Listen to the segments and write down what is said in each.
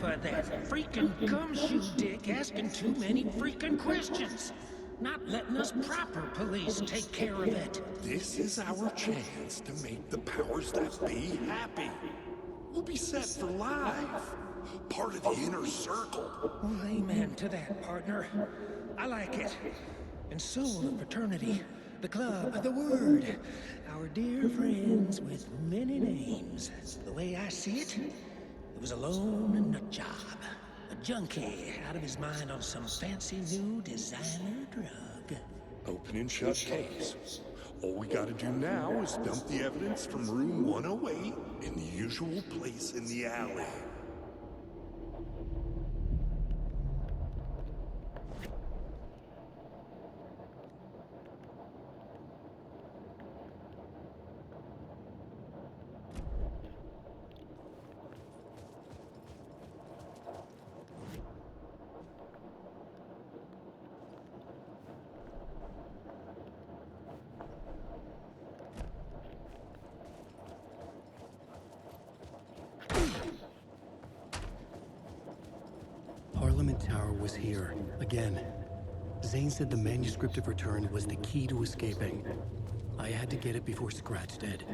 for that freaking gumshoe dick asking too many freaking questions. Not letting us proper police take care of it. This is our chance to make the powers that be happy. We'll be set for life. Part of the inner circle. Well, amen to that, partner. I like it. And so will the fraternity, the club, the word. Our dear friends with many names. The way I see it, it was a lone nut job. A junkie out of his mind on some fancy new designer drug. Open and shut case. All we gotta do now is dump the evidence from room 108 in the usual place in the alley. Parliament Tower was here, again. Zane said the manuscript of return was the key to escaping. I had to get it before Scratch did.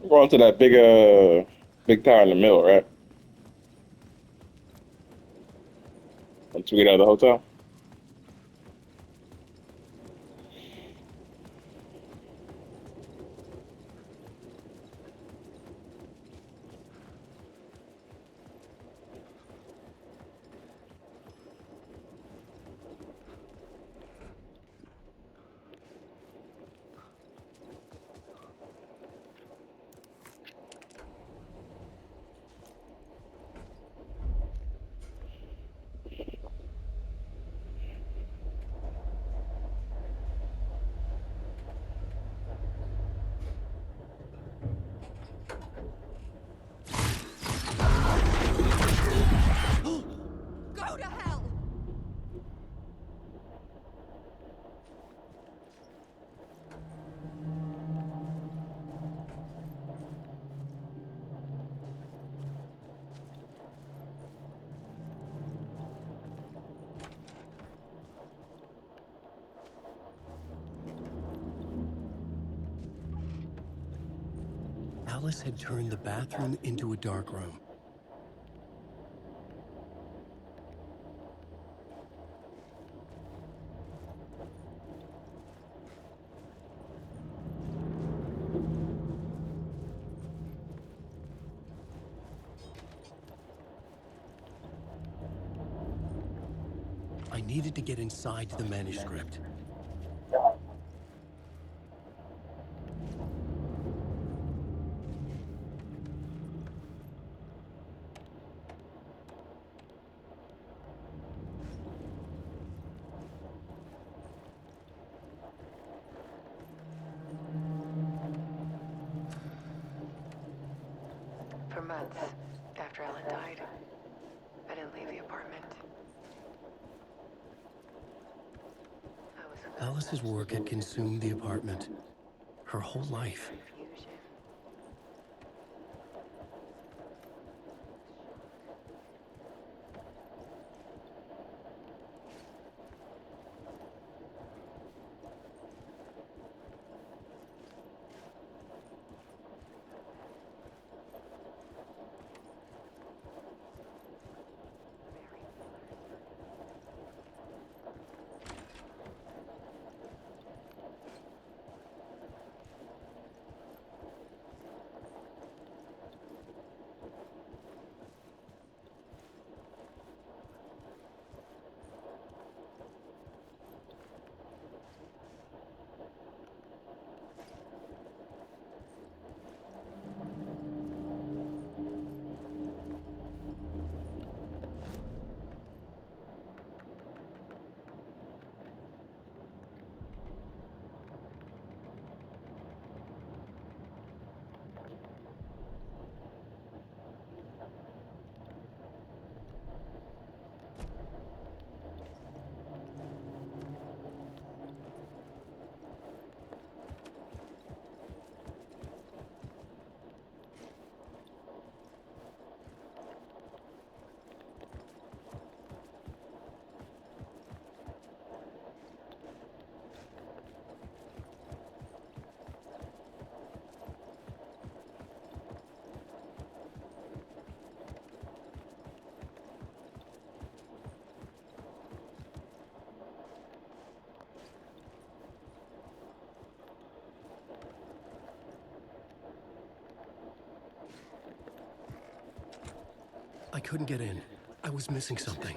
We're going to that big tower in the middle, right? Once we get out of the hotel. Go to hell! Alice had turned the bathroom into a dark room. I needed to get inside the manuscript. For months after Ellen died, I didn't leave the apartment. I was Alice's work had consumed the apartment. Her whole life. confusion. I couldn't get in. I was missing something.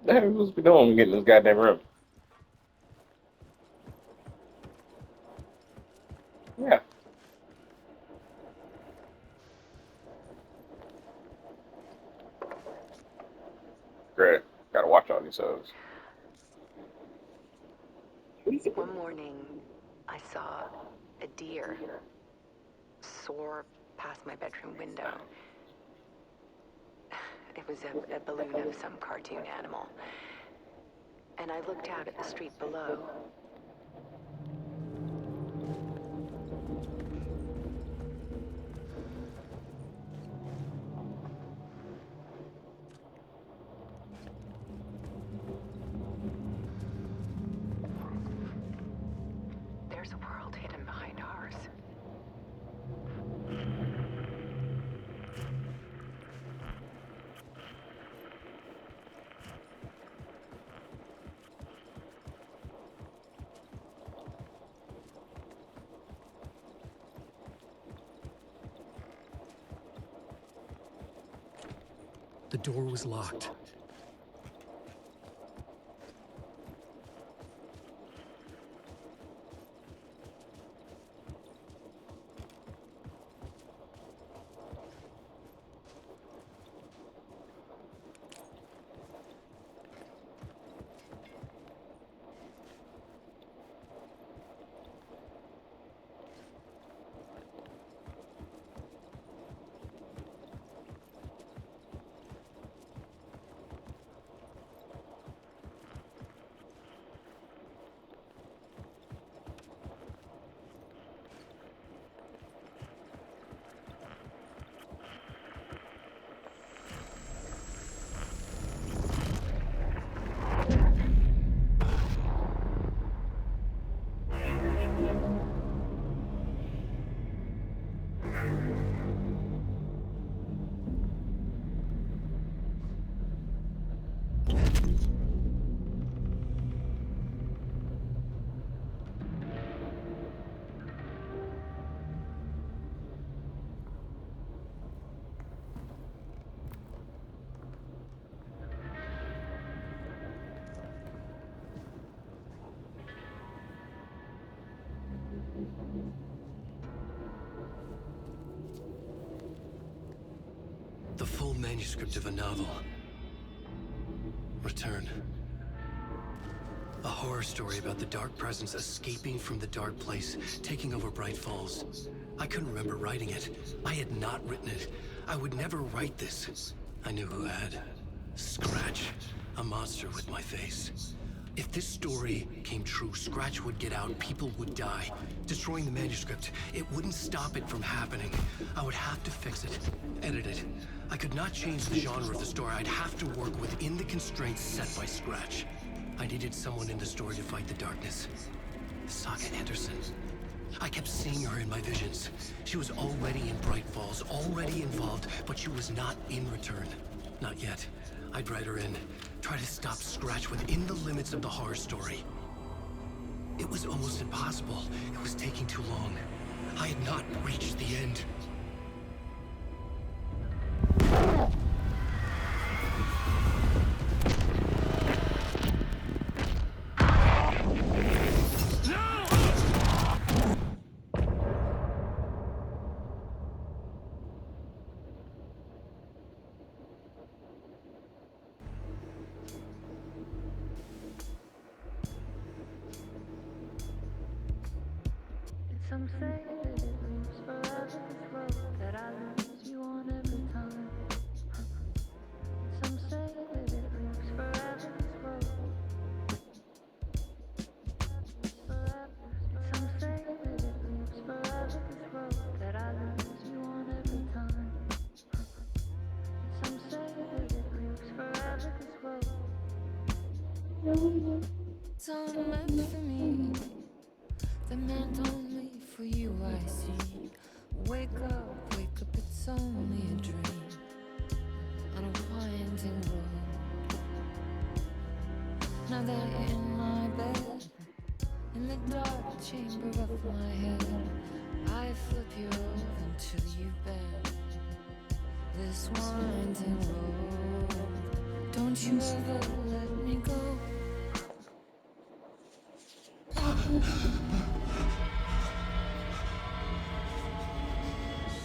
The hell are we supposed to be doing when we get in this goddamn room? Yeah. Great. Gotta watch all these shows. One morning, I saw a deer soar past my bedroom window. It was a balloon of some cartoon animal. And I looked out at the street below. There's a world hidden behind ours. The door was locked. The full manuscript of a novel. Return. A horror story about the dark presence escaping from the dark place, taking over Bright Falls. I couldn't remember writing it. I had not written it. I would never write this. I knew who had. Scratch. A monster with my face. If this story came true, Scratch would get out, people would die. Destroying the manuscript, it wouldn't stop it from happening. I would have to fix it, edit it. I could not change the genre of the story. I'd have to work within the constraints set by Scratch. I needed someone in the story to fight the darkness. Saga Anderson. I kept seeing her in my visions. She was already in Bright Falls, already involved, but she was not in Return. Not yet. I'd write her in, try to stop Scratch within the limits of the horror story. It was almost impossible. It was taking too long. I had not reached the end. Some say that it moves forever, this road that I lose you on every time. Some say that it moves forever, this road. Some say that it moves forever, this road that I lose you on every time. Some say that it moves forever, this road. It's all meant for me. The man only for you, I see. Wake up, it's only a dream on a winding road. Now that you're in my bed, in the dark chamber of my head, I flip you over until you bend this winding road. Don't you ever let me go.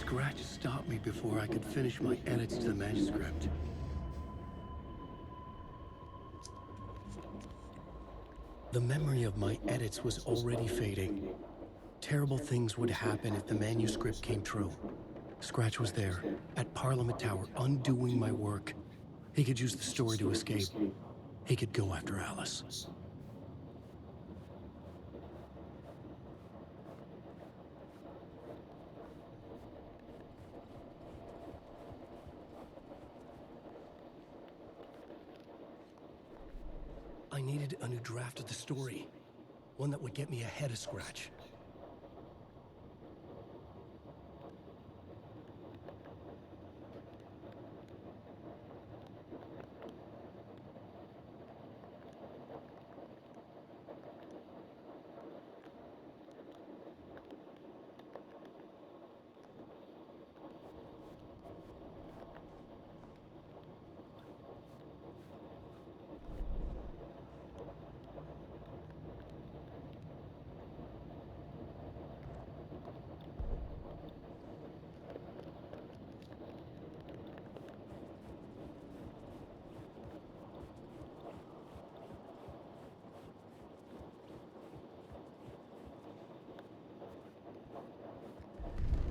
Scratch stopped me before I could finish my edits to the manuscript. The memory of my edits was already fading. Terrible things would happen if the manuscript came true. Scratch was there, at Parliament Tower, undoing my work. He could use the story to escape. He could go after Alice. I needed a new draft of the story. One that would get me ahead of Scratch.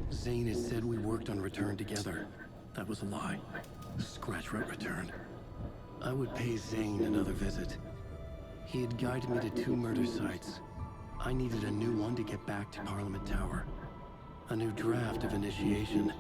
Zane had said we worked on Return together. That was a lie. Scratch wrote Return. I would pay Zane another visit. He had guided me to 2 murder sites. I needed a new one to get back to Parliament Tower. A new draft of Initiation.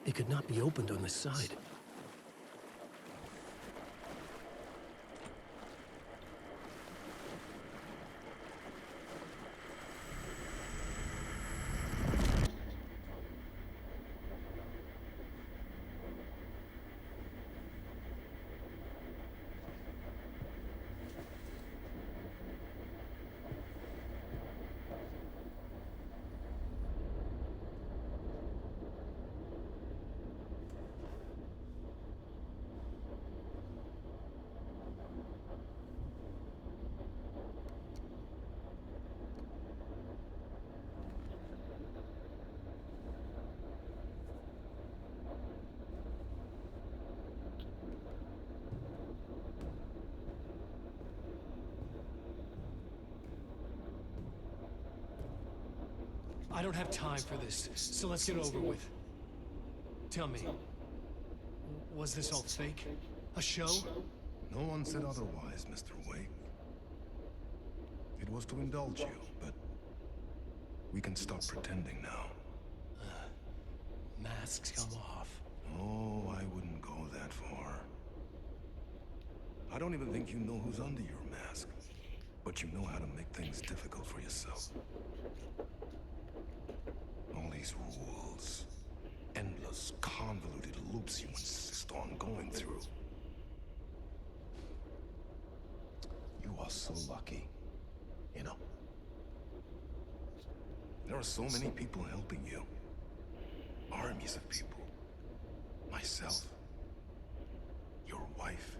It could not be opened on this side. I don't have time for this, so let's get over with. Tell me, was this all fake? A show? No one said otherwise, Mr. Wake. It was to indulge you, but we can stop pretending now. Masks come off. Oh, I wouldn't go that far. I don't even think you know who's under your mask, but you know how to make things difficult for yourself. Only these rules. Endless, convoluted loops you insist on going through. You are so lucky. You know? There are so many people helping you. Armies of people. Myself. Your wife.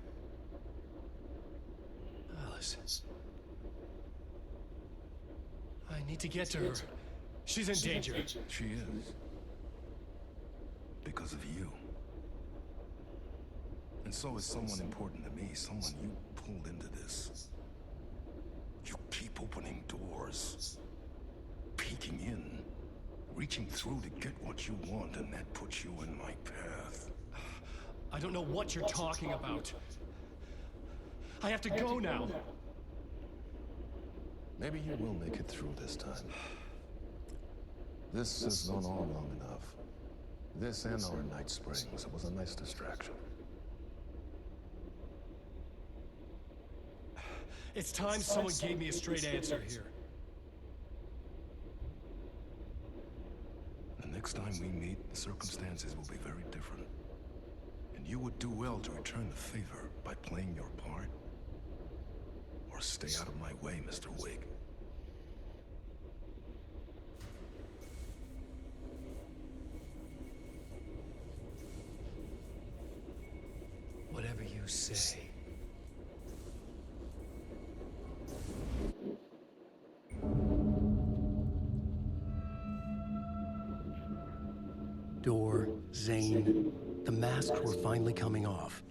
Alice. I need to get to her. She's in danger. She is. Because of you. And so is someone important to me, someone you pulled into this. You keep opening doors. Peeking in. Reaching through to get what you want, and that puts you in my path. I don't know what you're talking about. I have to go now. Maybe you will make it through this time. This has gone on long enough. This and our Night Springs. It was a nice distraction. It's time someone gave me a straight answer here. The next time we meet, the circumstances will be very different. And you would do well to return the favor by playing your part. Or stay out of my way, Mr. Wake. Whatever you say. Door, Zane, the masks were finally coming off.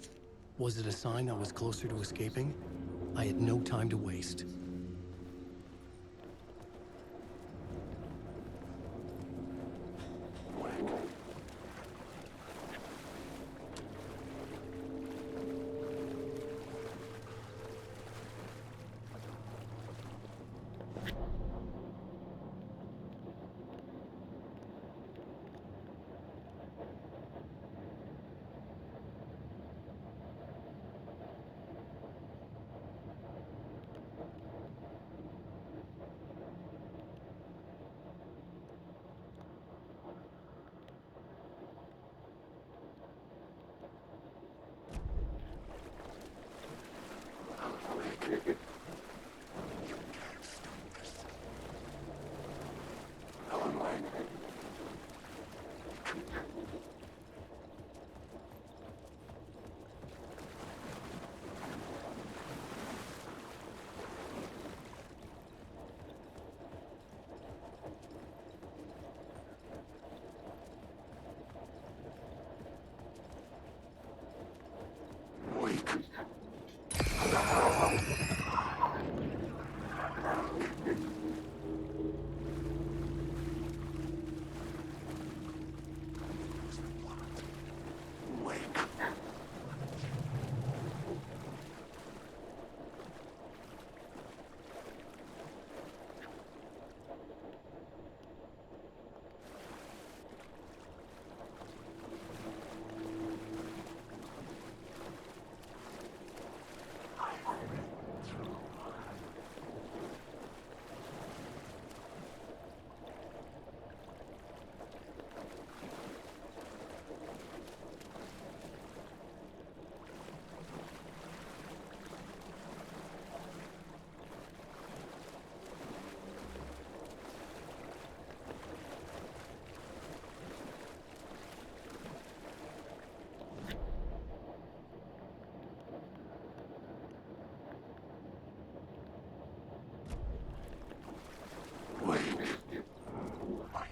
Was it a sign I was closer to escaping? I had no time to waste.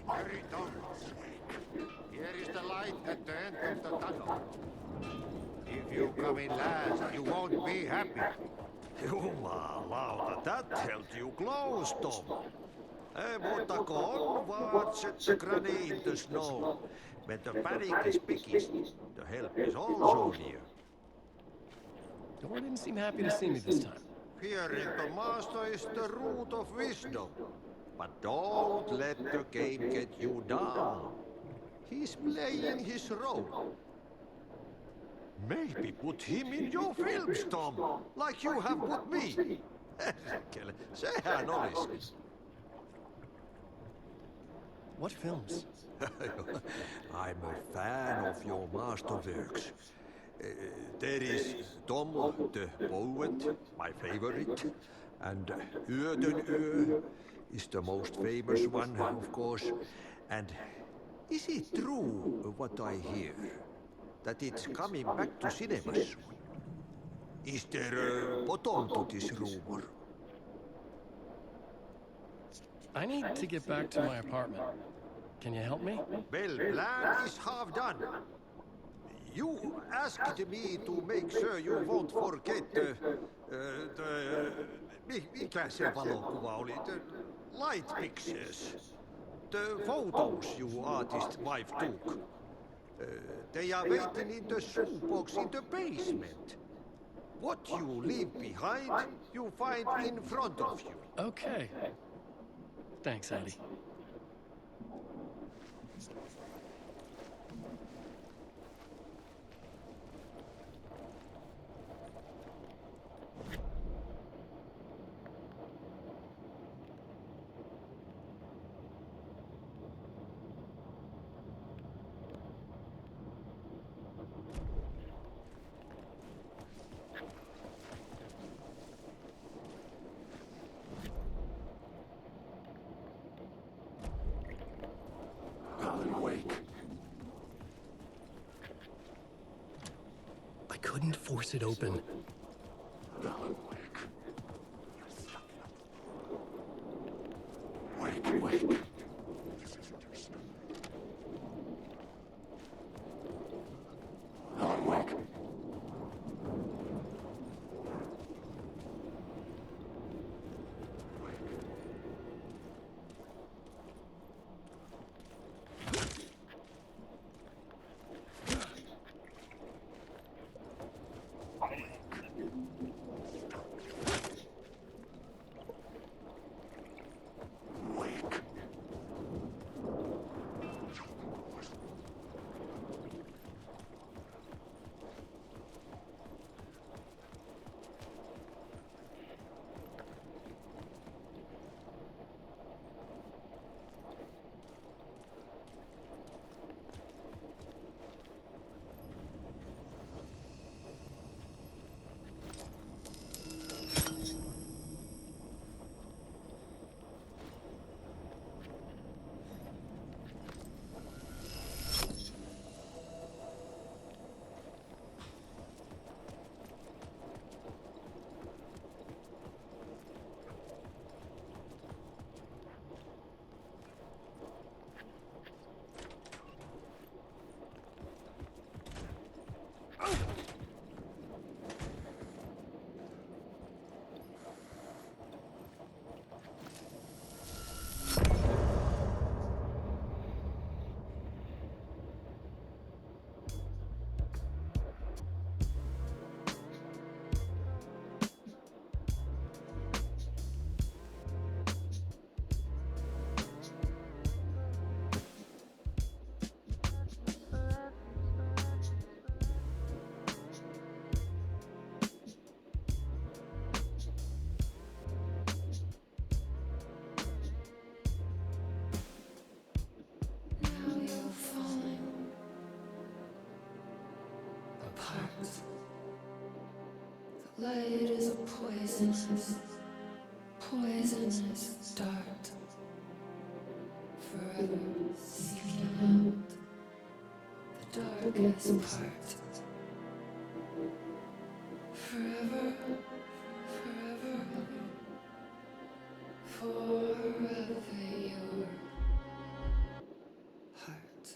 Very done. Here is the light at the end of the tunnel. If you come in last, you won't be happy. Jumalauta, that held you close, Tom. Mutta on vaan set the granny in the snow. When the panic is biggest, the help is also near. Door didn't seem happy to see me this time. Fearing the master is the root of wisdom. But don't let the game get you down. He's playing his role. Maybe put him in your films, Tom, like you have put me. Sehän olisi. What films? I'm a fan of your masterworks. There is Tom the Poet, my favorite, and Ödenö is the most famous one, of course. And is it true what I hear? That it's coming back to cinemas soon? Is there a bottom to this rumor? I need to get back to my apartment. Can you help me? Well, plan is half done. You asked me to make sure you won't forget mikä se valokuva oli? The light pictures. The photos you artist wife took. They are waiting in the shoebox in the basement. What you leave behind, you find in front of you. Okay. Thanks, Eddie. Alan Wake. I couldn't force it open. Alan Wake. Wake, wake. Alan Wake. Wake. Now you're falling apart. The light is a poisonous dart. Forever seeking out the darkest part. Forever, forever your heart.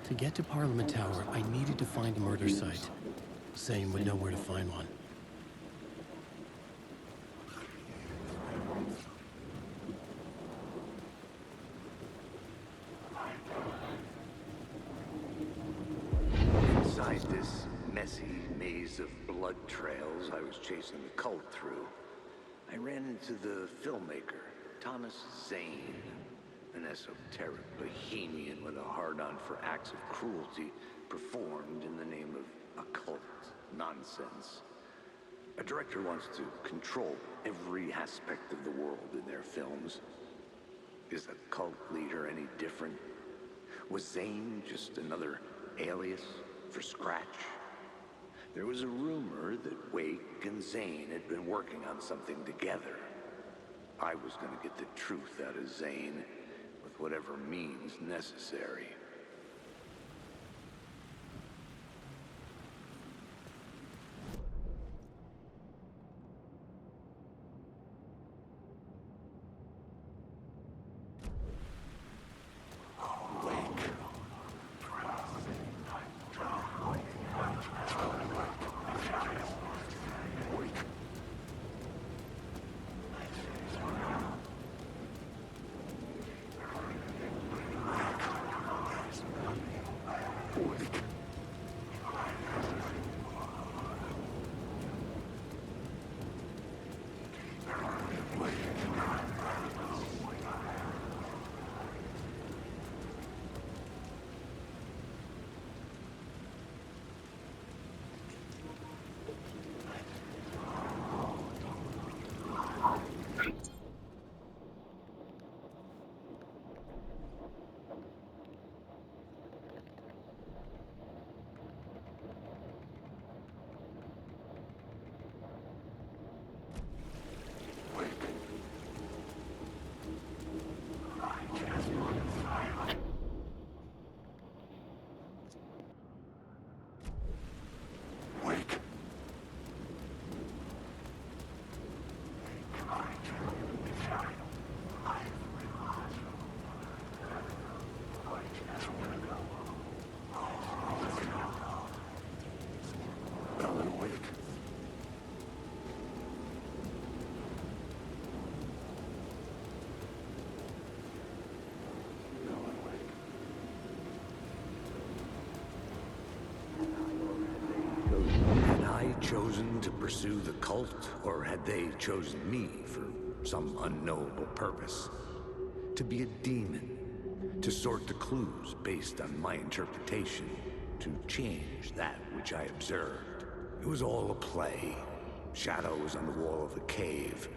To get to Parliament Tower, I needed to find a murder site. Zane would know where to find one. Inside this messy maze of blood trails I was chasing the cult through, I ran into the filmmaker, Thomas Zane, an esoteric bohemian with a hard-on for acts of cruelty performed in the name of occult nonsense. A director wants to control every aspect of the world in their films. Is a cult leader any different? Was Zane just another alias for Scratch? There was a rumor that Wake and Zane had been working on something together. I was gonna get the truth out of Zane with whatever means necessary. Chosen to pursue the cult, or had they chosen me for some unknowable purpose? To be a demon, to sort the clues based on my interpretation, to change that which I observed. It was all a play. Shadows on the wall of the cave,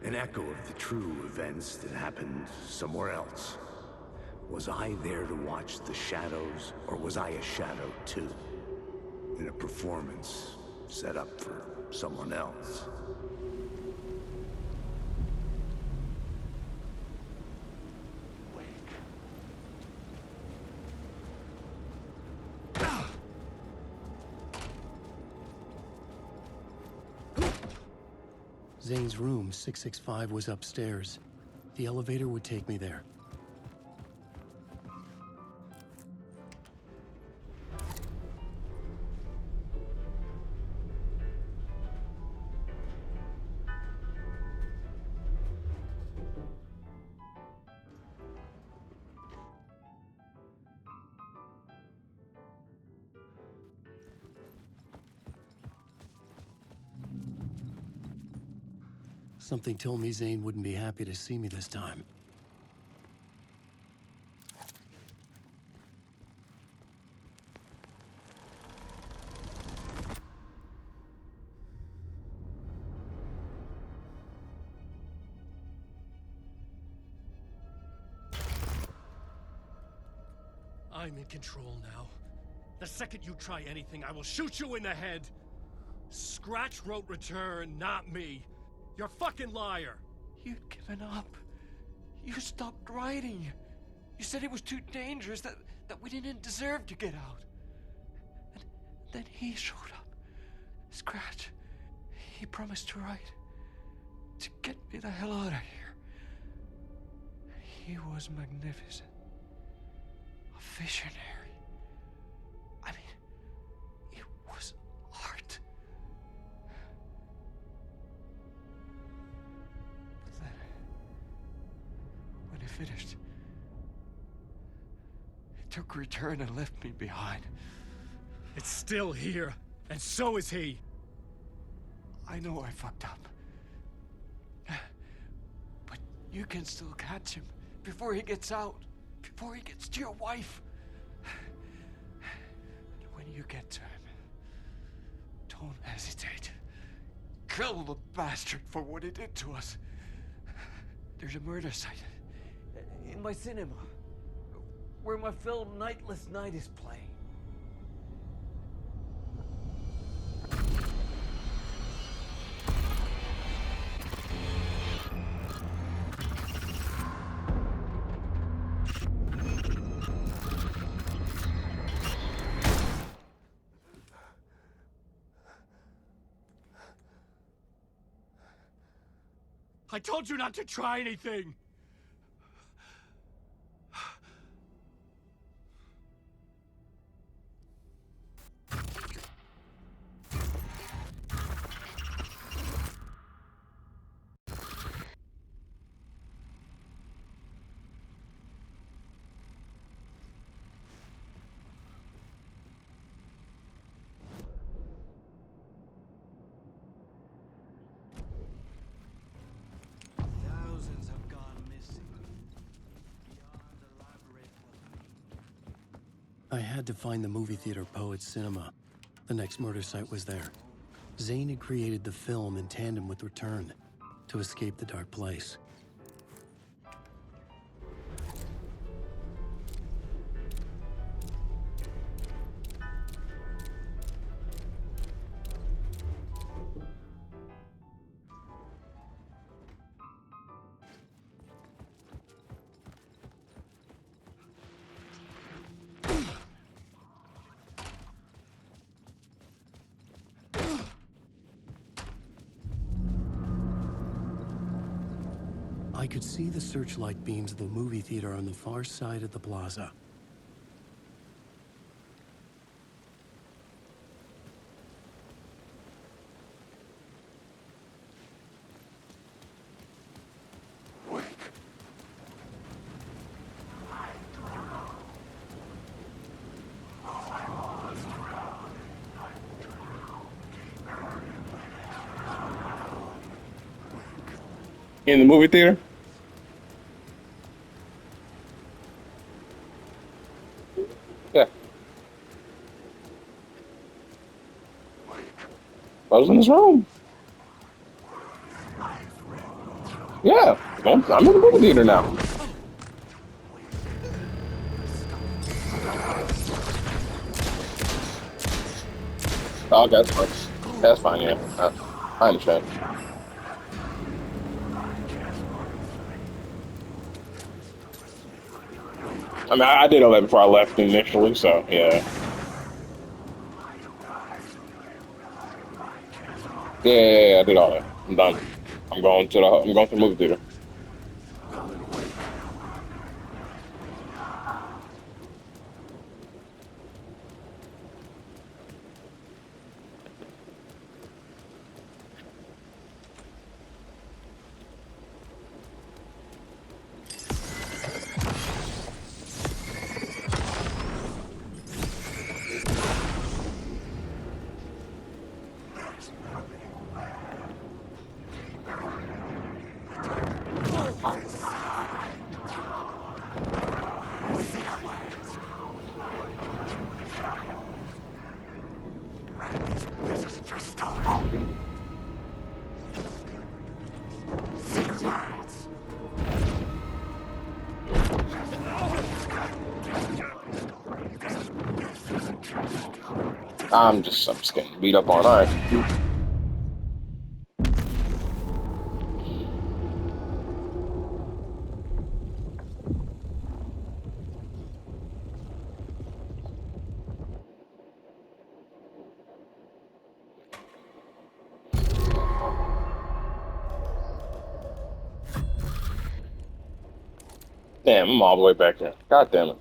an echo of the true events that happened somewhere else. Was I there to watch the shadows, or was I a shadow too? In a performance set up for someone else. Zane's room, 665, was upstairs. The elevator would take me there. Something told me Zane wouldn't be happy to see me this time. I'm in control now. The second you try anything, I will shoot you in the head. Scratch wrote Return, not me. You're a fucking liar. You'd given up. You stopped writing. You said it was too dangerous, that we didn't deserve to get out. And then he showed up. Scratch. He promised to write. To get me the hell out of here. He was magnificent. A visionary. finished. It took Return and left me behind. It's still here, and so is he. I know I fucked up. But you can still catch him before he gets out, before he gets to your wife. And when you get to him, don't hesitate. Kill the bastard for what he did to us. There's a murder site in my cinema where my film Nightless Night is playing. I told you not to try anything! I had to find the movie theater Poets Cinema. The next murder site was there. Zane had created the film in tandem with Return to escape the dark place. I could see the searchlight beams of the movie theater on the far side of the plaza. In the movie theater? Yeah. I was in this room. Yeah. I'm in the movie theater now. Oh, that's fine. That's fine, yeah. I understand. I mean, I did all that before I left initially, so yeah. Yeah, I did all that. I'm done. I'm going to the movie theater. I'm just getting beat up on. All right. Damn, I'm all the way back there. God damn it.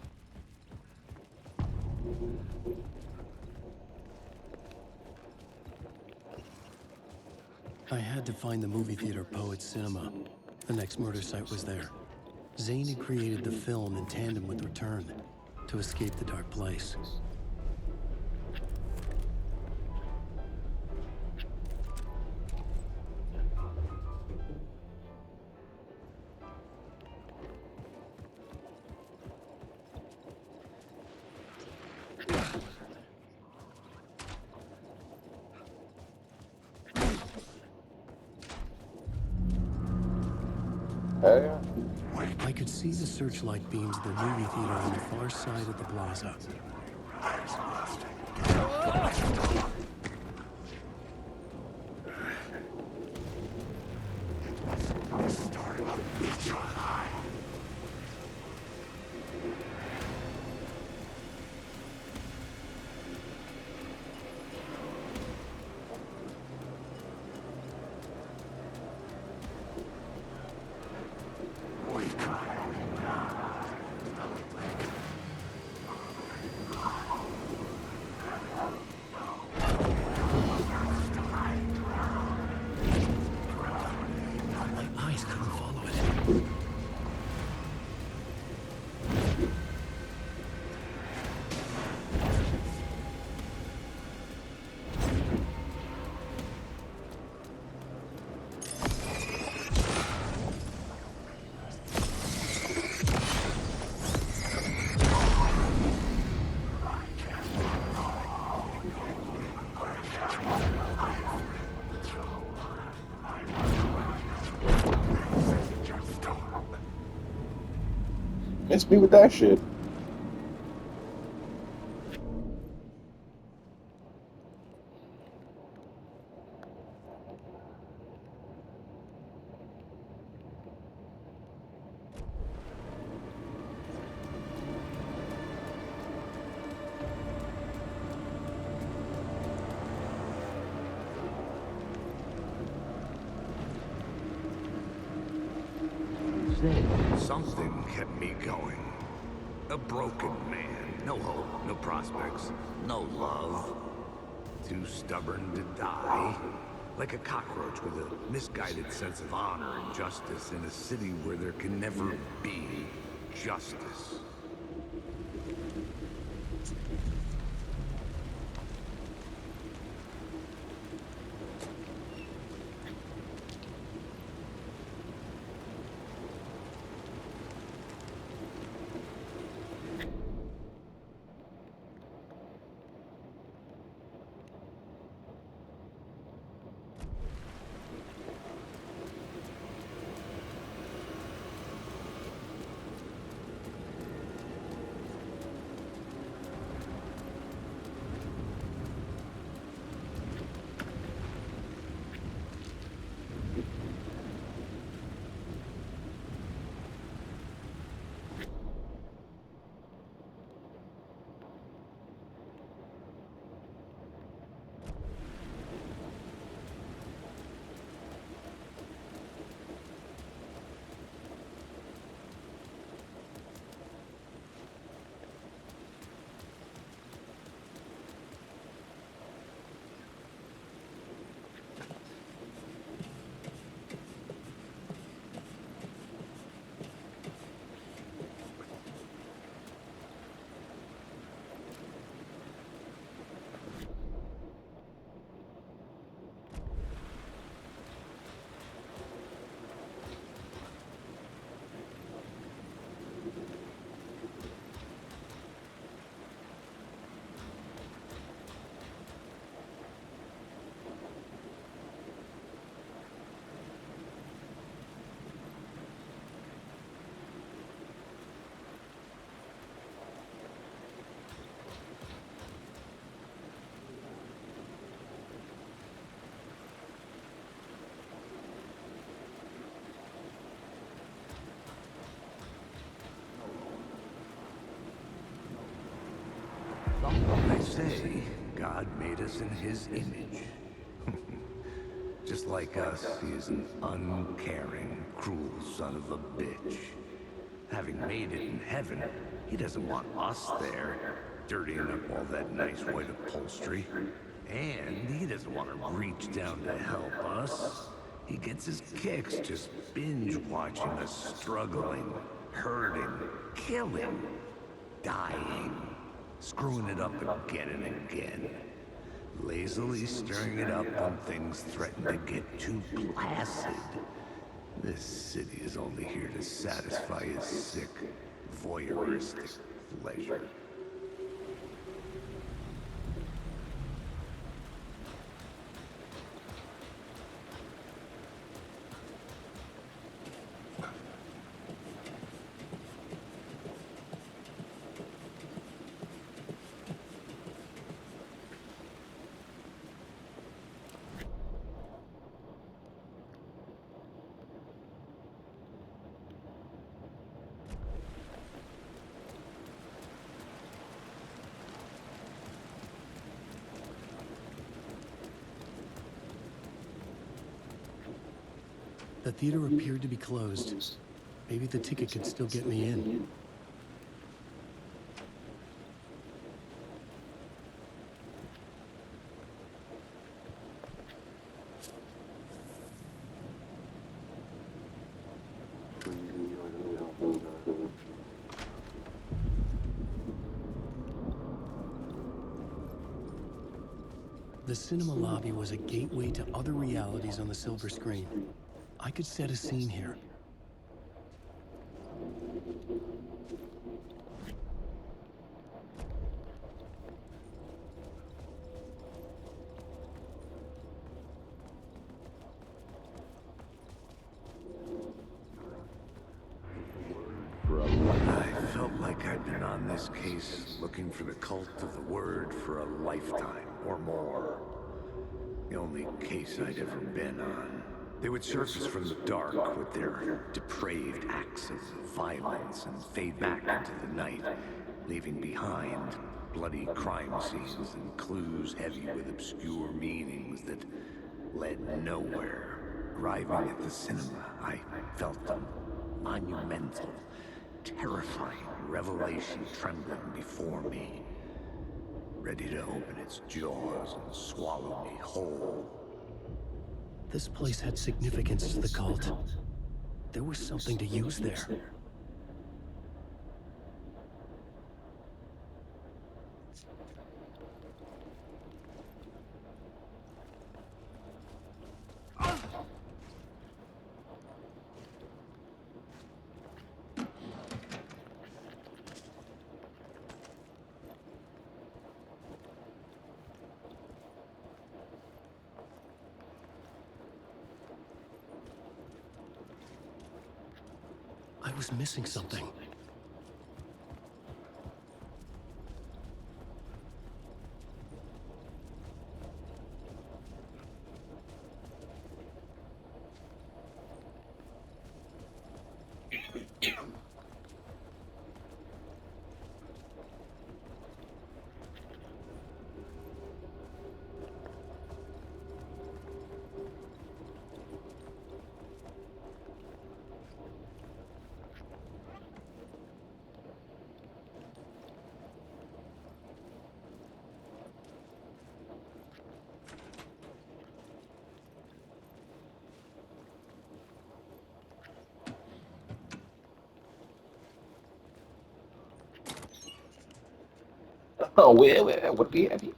I had to find the movie theater Poets Cinema. The next murder site was there. Zane had created the film in tandem with Return to escape the dark place. Hey. I could see the searchlight beams of the movie theater on the far side of the plaza. Miss me with that shit. Something kept me going. A broken man. No hope, no prospects, no love. Too stubborn to die. Like a cockroach with a misguided sense of honor and justice in a city where there can never be justice. They say God made us in his image. Just like us, he is an uncaring, cruel son of a bitch. Having made it in heaven, he doesn't want us there, dirtying up all that nice white upholstery. And he doesn't want to reach down to help us. He gets his kicks just binge watching us struggling. hurting, killing, dying, screwing it up again and again, lazily stirring it up when things threaten to get too placid. This city is only here to satisfy his sick, voyeuristic pleasure. The theater appeared to be closed. Maybe the ticket could still get me in. The cinema lobby was a gateway to other realities on the silver screen. I could set a scene here. I felt like I'd been on this case looking for the cult of the word for a lifetime or more. The only case I'd ever been on. They would surface from the dark with their depraved acts of violence and fade back into the night, leaving behind bloody crime scenes and clues heavy with obscure meanings that led nowhere. Arriving at the cinema, I felt a monumental, terrifying revelation trembling before me, ready to open its jaws and swallow me whole. This place had significance to the cult. There was something to use there. I was missing something. Oh, where, what do we have here?